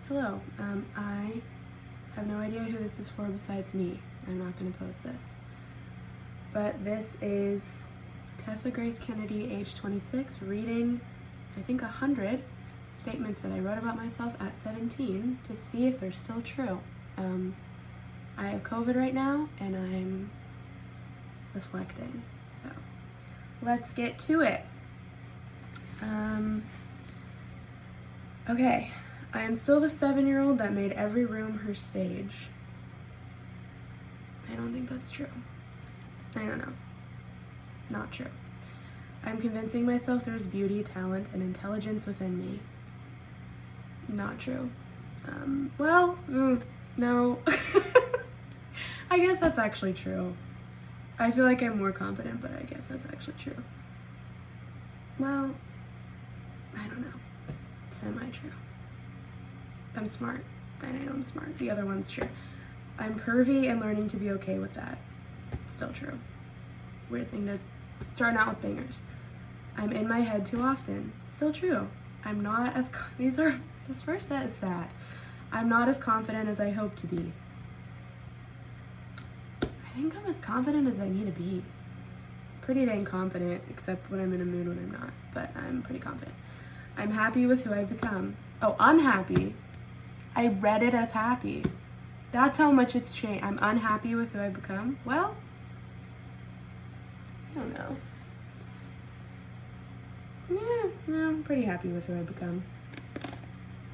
Hello, I have no idea who this is for besides me. I'm not going to post this. But this is Tessa Grace Kennedy, age 26, reading, I think, 100 statements that I wrote about myself at 17 to see if they're still true. I have COVID right now, and I'm reflecting. So, let's get to it. Okay. I am still the 7-year-old that made every room her stage. I don't think that's true. I don't know. Not true. I'm convincing myself there's beauty, talent, and intelligence within me. Not true. No. I guess that's actually true. I feel like I'm more confident, but I guess that's actually true. Well, I don't know. Semi-true. I'm smart. I know I'm smart. The other one's true. I'm curvy and learning to be okay with that. Still true. Weird thing to start out with bangers. I'm in my head too often. Still true. I'm not as this first set is sad. I'm not as confident as I hope to be. I think I'm as confident as I need to be. Pretty dang confident, except when I'm in a mood when I'm not, but I'm pretty confident. I'm happy with who I've become. Oh, unhappy. I read it as happy. That's how much it's changed. I'm unhappy with who I've become. Well, I don't know. Yeah, I'm pretty happy with who I've become.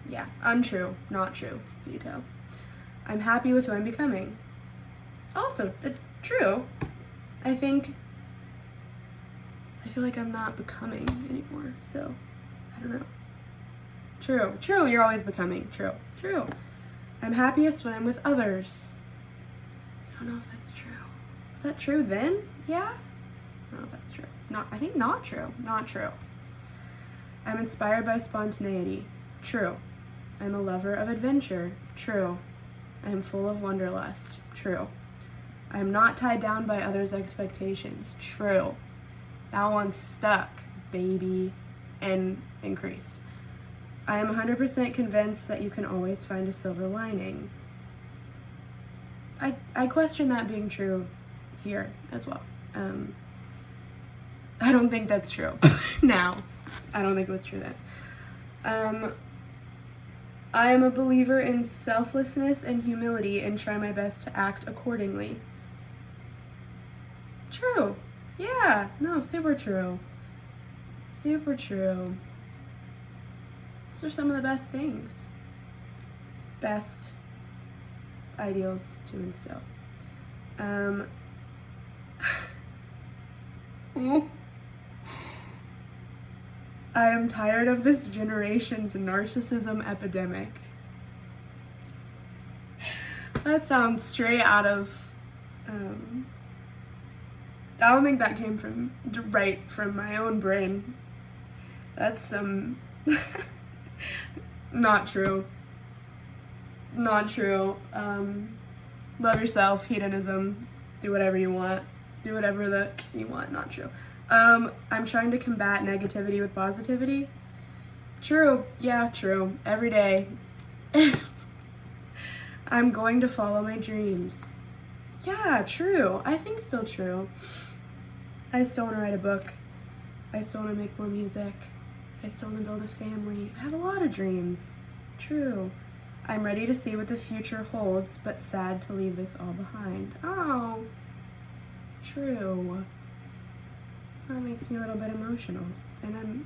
Yeah, untrue, not true, veto. I'm happy with who I'm becoming. Also, true. I feel like I'm not becoming anymore, so I don't know. True, you're always becoming. True. I'm happiest when I'm with others. I don't know if that's true. Is that true then? Yeah? I don't know if that's true. I think not true. Not true. I'm inspired by spontaneity. True. I'm a lover of adventure. True. I am full of wanderlust. True. I am not tied down by others' expectations. True. That one's stuck, baby, and increased. I am 100% convinced that you can always find a silver lining. I question that being true here as well. I don't think that's true now. I don't think it was true then. I am a believer in selflessness and humility and try my best to act accordingly. True. Yeah. No, super true. Super true. Those are some of the best things. Best ideals to instill. I am tired of this generation's narcissism epidemic. That sounds straight out of, I don't think that came right from my own brain. That's some, not true. Not true. Love yourself, hedonism, do whatever you want. Do whatever that you want, not true. I'm trying to combat negativity with positivity. True, yeah, true. Every day. I'm going to follow my dreams. Yeah, true. I think still true. I still want to write a book. I still want to make more music. I still want to build a family. I have a lot of dreams. True. I'm ready to see what the future holds, but sad to leave this all behind. Oh, true. That makes me a little bit emotional, and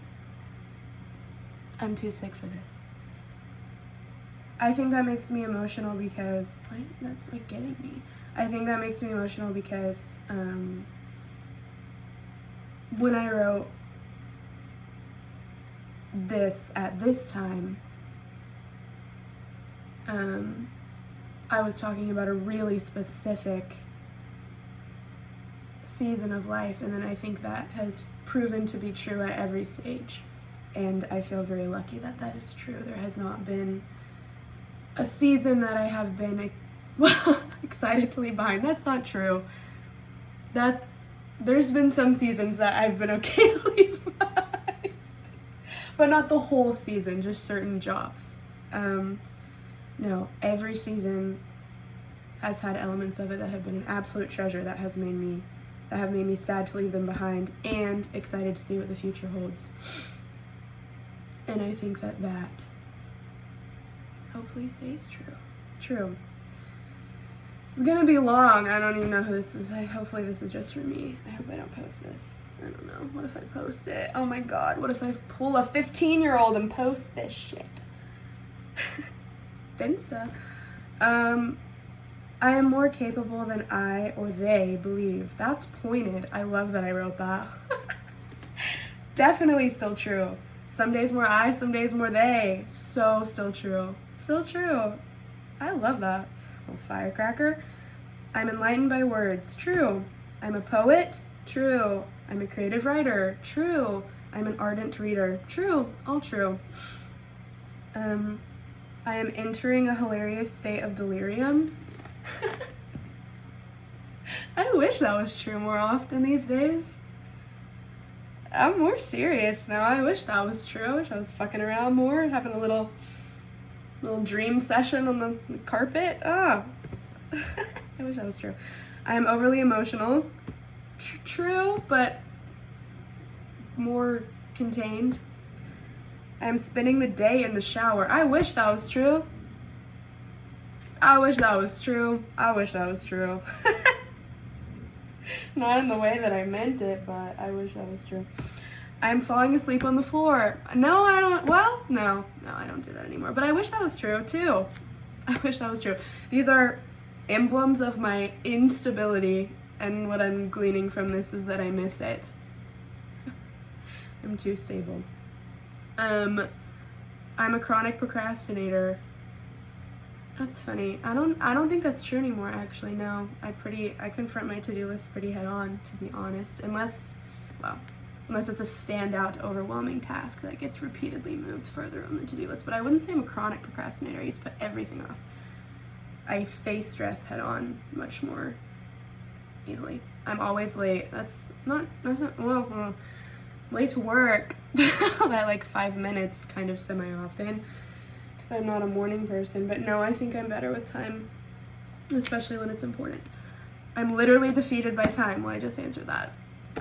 I'm too sick for this. I think that makes me emotional because, that's like getting me. I think that makes me emotional because when I wrote this at this time, I was talking about a really specific season of life, and then I think that has proven to be true at every stage, and I feel very lucky that that is true. There has not been a season that I have been excited to leave behind. That's not true. There's been some seasons that I've been okay to leave behind, but not the whole season, just certain jobs. No, every season has had elements of it that have been an absolute treasure, that have made me sad to leave them behind and excited to see what the future holds. And I think that hopefully stays true. True. This is gonna be long. I don't even know who this is. Hopefully this is just for me. I hope I don't post this. I don't know. What if I post it? Oh my god, what if I pull a 15-year-old and post this shit? Finsta. I am more capable than I or they believe. That's pointed. I love that I wrote that. Definitely still true. Some days more I, some days more they. So still true. Still true. I love that. Oh, firecracker. I'm enlightened by words. True. I'm a poet. True. I'm a creative writer. True. I'm an ardent reader. True. All true. I am entering a hilarious state of delirium. I wish that was true more often these days. I'm more serious now. I wish that was true. I wish I was fucking around more, having a little dream session on the carpet. I wish that was true. I am overly emotional. True, but more contained. I am spending the day in the shower. I wish that was true. I wish that was true. I wish that was true. Not in the way that I meant it, but I wish that was true. I'm falling asleep on the floor. No, I don't. Well, no, I don't do that anymore. But I wish that was true, too. I wish that was true. These are emblems of my instability, and what I'm gleaning from this is that I miss it. I'm too stable. I'm a chronic procrastinator. That's funny. I don't think that's true anymore, actually. No, I confront my to-do list pretty head on, to be honest. Unless it's a standout, overwhelming task that gets repeatedly moved further on the to-do list. But I wouldn't say I'm a chronic procrastinator. I used to put everything off. I face stress head on much more easily. I'm always late. That's not late to work by like 5 minutes, kind of semi-often. I'm not a morning person, but no, I think I'm better with time, especially when it's important. I'm literally defeated by time. Well, I just answered that.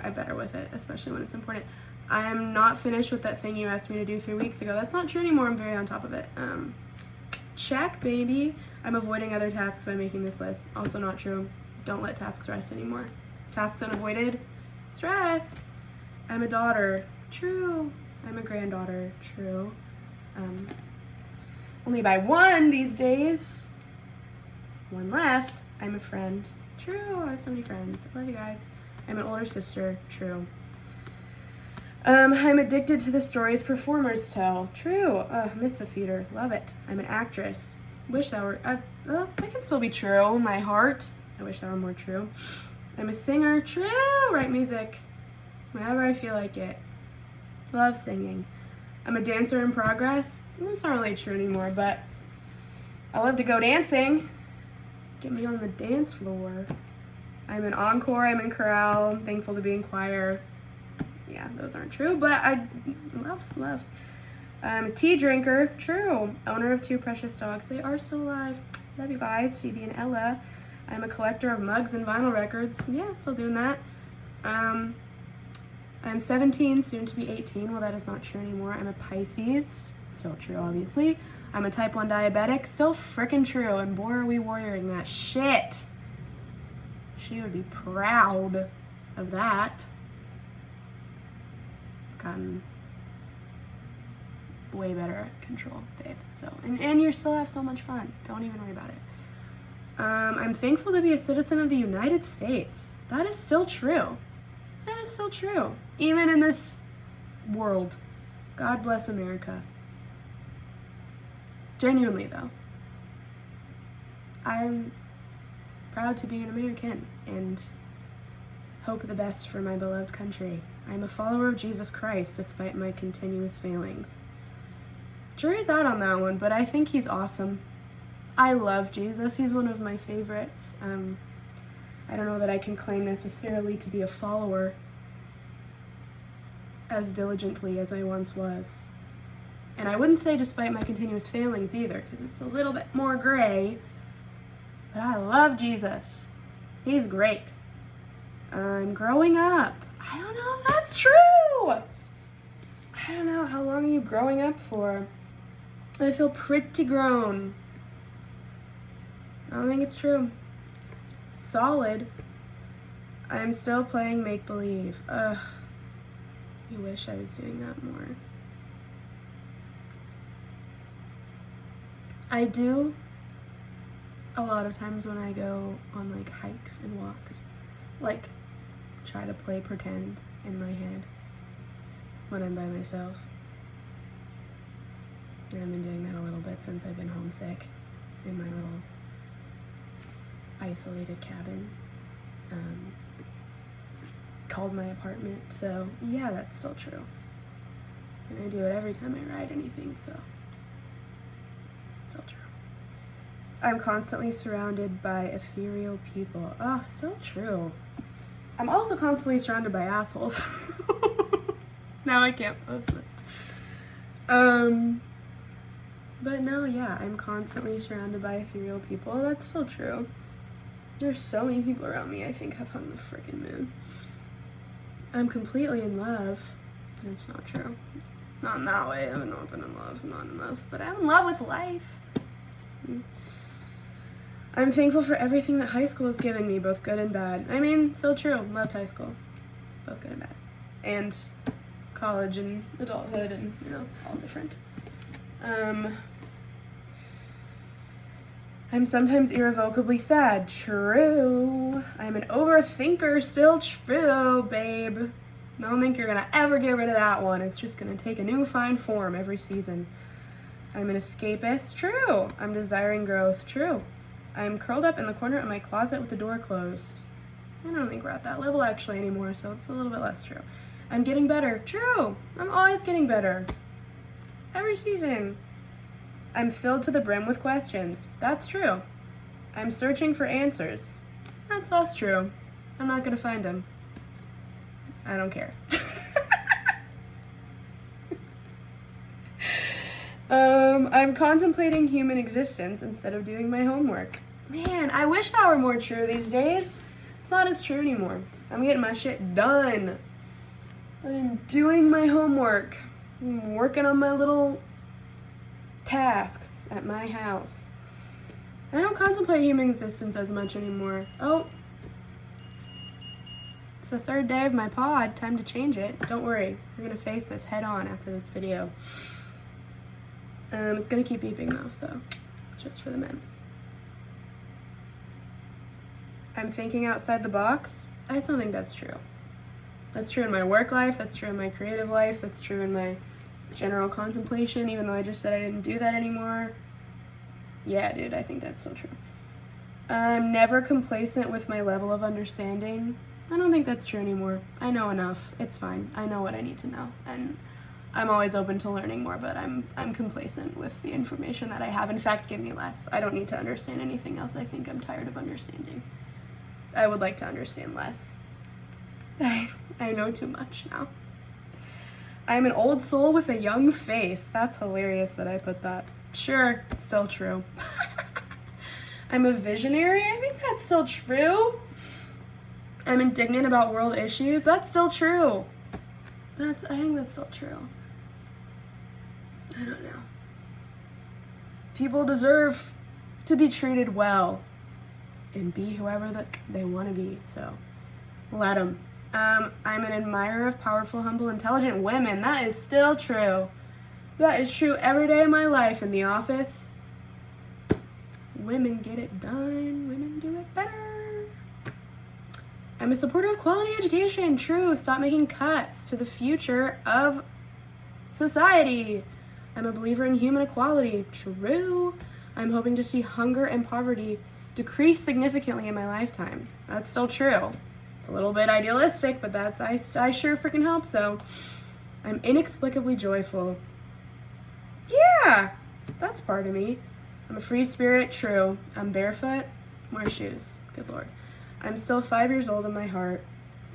I'm better with it, especially when it's important. I am not finished with that thing you asked me to do 3 weeks ago. That's not true anymore. I'm very on top of it. Check, baby. I'm avoiding other tasks by making this list. Also not true. Don't let tasks rest anymore. Tasks unavoided. Stress. I'm a daughter. True. I'm a granddaughter. True. Only by one these days. One left. I'm a friend. True. I have so many friends. I love you guys. I'm an older sister. True. I'm addicted to the stories performers tell. True. Miss the theater. Love it. I'm an actress. Wish that were... that can still be true in my heart. I wish that were more true. I'm a singer. True. Write music whenever I feel like it. Love singing. I'm a dancer in progress. That's not really true anymore, but I love to go dancing. Get me on the dance floor. I'm in encore, I'm in chorale, I'm thankful to be in choir. Yeah, those aren't true, but I love. I'm a tea drinker, true. Owner of 2 precious dogs, they are still alive. Love you guys, Phoebe and Ella. I'm a collector of mugs and vinyl records. Yeah, still doing that. I'm 17, soon to be 18. Well, that is not true anymore. I'm a Pisces. Still true, obviously. I'm a type 1 diabetic. Still frickin' true. And boy, are we warrioring that shit. She would be proud of that. It's gotten way better at control, babe. So, and you still have so much fun. Don't even worry about it. I'm thankful to be a citizen of the United States. That is still true. That is still true. Even in this world. God bless America. Genuinely, though. I'm proud to be an American and hope the best for my beloved country. I'm a follower of Jesus Christ despite my continuous failings. Jury's out on that one, but I think he's awesome. I love Jesus. He's one of my favorites. I don't know that I can claim necessarily to be a follower as diligently as I once was. And I wouldn't say despite my continuous failings either, because it's a little bit more gray. But I love Jesus. He's great. I'm growing up. I don't know if that's true. I don't know. How long are you growing up for? I feel pretty grown. I don't think it's true. Solid. I'm still playing make-believe. Ugh. I wish I was doing that more. I do a lot of times when I go on like hikes and walks, like try to play pretend in my head when I'm by myself. And I've been doing that a little bit since I've been homesick in my little isolated cabin called my apartment. So yeah, that's still true. And I do it every time I ride anything, so still true. I'm constantly surrounded by ethereal people. Oh, still true. I'm also constantly surrounded by assholes. Now I can't post this. But no, yeah, I'm constantly surrounded by ethereal people. That's still true. There's so many people around me I think have hung the frickin' moon. I'm completely in love. That's not true. Not in that way. I've not been in love. Not in love. But I'm in love with life. I'm thankful for everything that high school has given me, both good and bad. I mean, still true. Loved high school. Both good and bad. And college and adulthood and, you know, all different. I'm sometimes irrevocably sad. True. I'm an overthinker. Still true, babe. I don't think you're gonna ever get rid of that one. It's just gonna take a new fine form every season. I'm an escapist. True. I'm desiring growth. True. I'm curled up in the corner of my closet with the door closed. I don't think we're at that level actually anymore, so it's a little bit less true. I'm getting better. True. I'm always getting better. Every season. I'm filled to the brim with questions. That's true. I'm searching for answers. That's less true. I'm not gonna find them. I don't care. I'm contemplating human existence instead of doing my homework. Man, I wish that were more true these days. It's not as true anymore. I'm getting my shit done. I'm doing my homework. I'm working on my little tasks at my house. I don't contemplate human existence as much anymore. Oh. It's the third day of my pod. Time to change it. Don't worry. We're gonna face this head on after this video. It's gonna keep beeping though, so it's just for the memes. I'm thinking outside the box. I still think that's true. That's true in my work life, that's true in my creative life, that's true in my general contemplation, even though I just said I didn't do that anymore. Yeah, dude, I think that's still true. I'm never complacent with my level of understanding. I don't think that's true anymore. I know enough. It's fine. I know what I need to know. And I'm always open to learning more, but I'm complacent with the information that I have. In fact, give me less. I don't need to understand anything else. I think I'm tired of understanding. I would like to understand less. I know too much now. I'm an old soul with a young face. That's hilarious that I put that. Sure, still true. I'm a visionary. I think that's still true. I'm indignant about world issues. That's still true. I think that's still true. I don't know. People deserve to be treated well and be whoever that they want to be, so let them. I'm an admirer of powerful, humble, intelligent women. That is still true. That is true every day of my life in the office. Women get it done. Women do it better. I'm a supporter of quality education. True. Stop making cuts to the future of society. I'm a believer in human equality. True. I'm hoping to see hunger and poverty decrease significantly in my lifetime. That's still true. It's a little bit idealistic, but I sure freaking hope so. I'm inexplicably joyful. Yeah, that's part of me. I'm a free spirit. True. I'm barefoot. Wear shoes. Good Lord. I'm still 5 years old in my heart.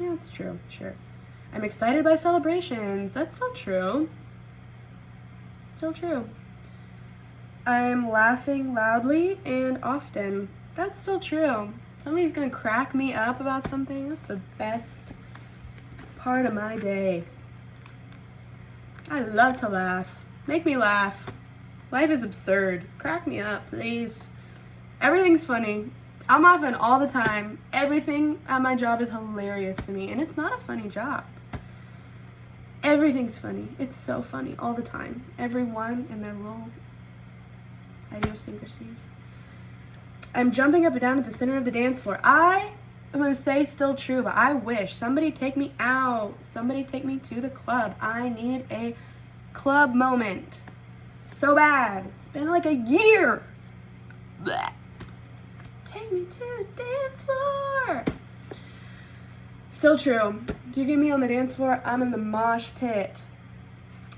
Yeah, it's true. Sure. I'm excited by celebrations. That's so true. Still true. I'm laughing loudly and often. That's still true. Somebody's gonna crack me up about something. That's the best part of my day. I love to laugh. Make me laugh. Life is absurd. Crack me up, please. Everything's funny. I'm laughing all the time. Everything at my job is hilarious to me, and it's not a funny job. Everything's funny. It's so funny all the time. Everyone in their little idiosyncrasies. I'm jumping up and down at the center of the dance floor. I'm going to say still true, but I wish somebody take me out. Somebody take me to the club. I need a club moment. So bad. It's been like a year. Blech. Take me to the dance floor. Still true. If you get me on the dance floor, I'm in the mosh pit.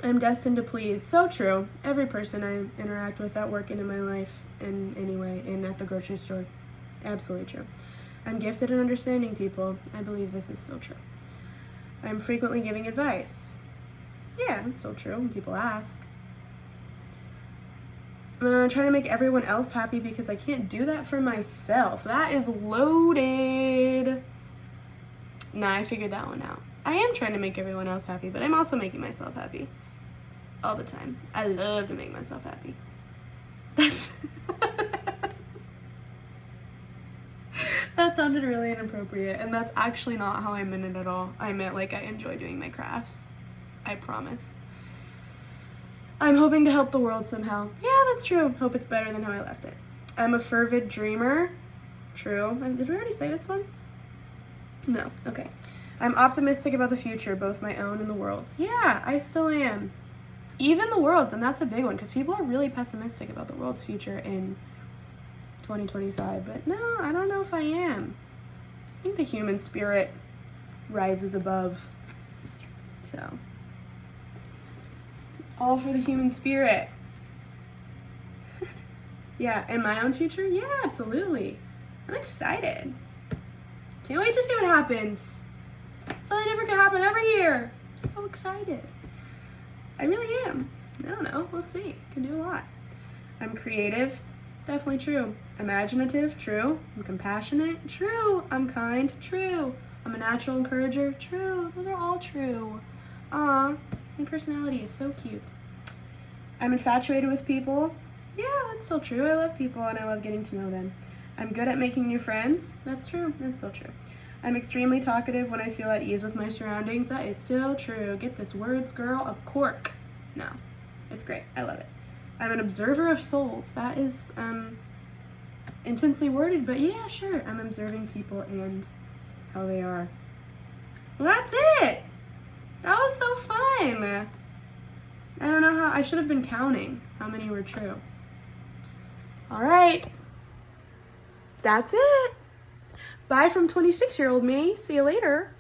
I'm destined to please. So true. Every person I interact with at work and in my life in any way, and at the grocery store. Absolutely true. I'm gifted in understanding people. I believe this is still true. I'm frequently giving advice. Yeah, it's still true when people ask. I'm trying to make everyone else happy because I can't do that for myself. That is loaded. Nah, I figured that one out. I am trying to make everyone else happy, but I'm also making myself happy. All the time. I love to make myself happy. That's that sounded really inappropriate, and that's actually not how I meant it at all. I meant like I enjoy doing my crafts. I promise. I'm hoping to help the world somehow. Yeah, that's true. Hope it's better than how I left it. I'm a fervid dreamer. True. Did we already say this one? No. Okay. I'm optimistic about the future, both my own and the world's. Yeah, I still am. Even the world's, and that's a big one, because people are really pessimistic about the world's future in 2025. But no, I don't know if I am. I think the human spirit rises above. So, all for the human spirit. Yeah, and my own future? Yeah, absolutely. I'm excited. Can't wait to see what happens. Something different can happen every year. I'm so excited. I really am. I don't know. We'll see. Can do a lot. I'm creative. Definitely true. Imaginative. True. I'm compassionate. True. I'm kind. True. I'm a natural encourager. True. Those are all true. Aw, my personality is so cute. I'm infatuated with people. Yeah, that's still true. I love people and I love getting to know them. I'm good at making new friends. That's true. That's still true. I'm extremely talkative when I feel at ease with my surroundings. That is still true. Get this words, girl. A cork. No, it's great. I love it. I'm an observer of souls. That is intensely worded, but yeah, sure. I'm observing people and how they are. Well, that's it. That was so fun. I don't know how, I should have been counting how many were true. All right. That's it. Bye from 26-year-old me. See you later.